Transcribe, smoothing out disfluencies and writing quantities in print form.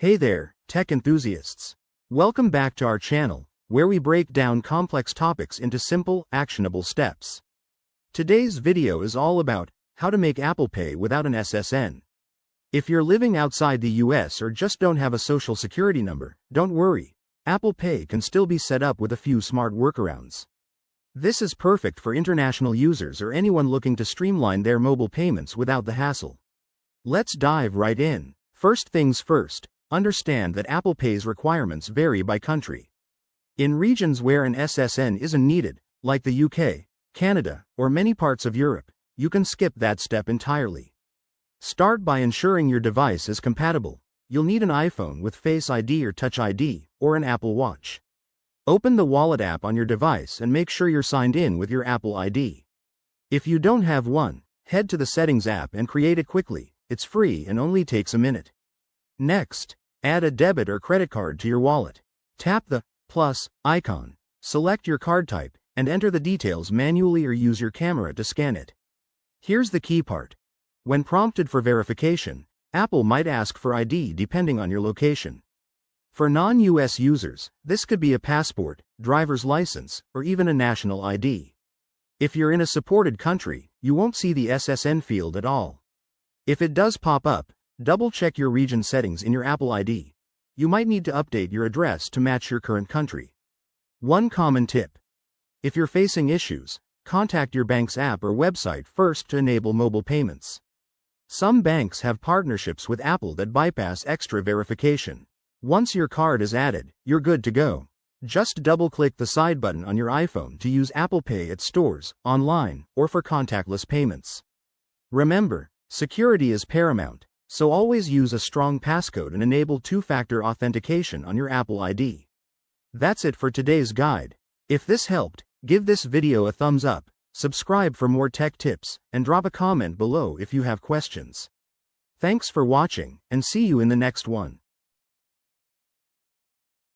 Hey there, tech enthusiasts. Welcome back to our channel, where we break down complex topics into simple, actionable steps. Today's video is all about how to make Apple Pay without an SSN. If you're living outside the US or just don't have a social security number, don't worry. Apple Pay can still be set up with a few smart workarounds. This is perfect for international users or anyone looking to streamline their mobile payments without the hassle. Let's dive right in. First things first. Understand that Apple Pay's requirements vary by country. In regions where an SSN isn't needed, like the UK, Canada, or many parts of Europe, you can skip that step entirely. Start by ensuring your device is compatible. You'll need an iPhone with Face ID or Touch ID, or an Apple Watch. Open the Wallet app on your device and make sure you're signed in with your Apple ID. If you don't have one, head to the Settings app and create it quickly. It's free and only takes a minute. Next, add a debit or credit card to your wallet. Tap the plus icon, select your card type, and enter the details manually or use your camera to scan it. Here's the key part. When prompted for verification, Apple might ask for ID depending on your location. For non-US users, this could be a passport, driver's license, or even a national ID. If you're in a supported country, you won't see the SSN field at all. If it does pop up, double-check your region settings in your Apple ID. You might need to update your address to match your current country. One common tip. If you're facing issues, contact your bank's app or website first to enable mobile payments. Some banks have partnerships with Apple that bypass extra verification. Once your card is added, you're good to go. Just double-click the side button on your iPhone to use Apple Pay at stores, online, or for contactless payments. Remember, security is paramount. So always use a strong passcode and enable two-factor authentication on your Apple ID. That's it for today's guide. If this helped, give this video a thumbs up, subscribe for more tech tips, and drop a comment below if you have questions. Thanks for watching, and see you in the next one.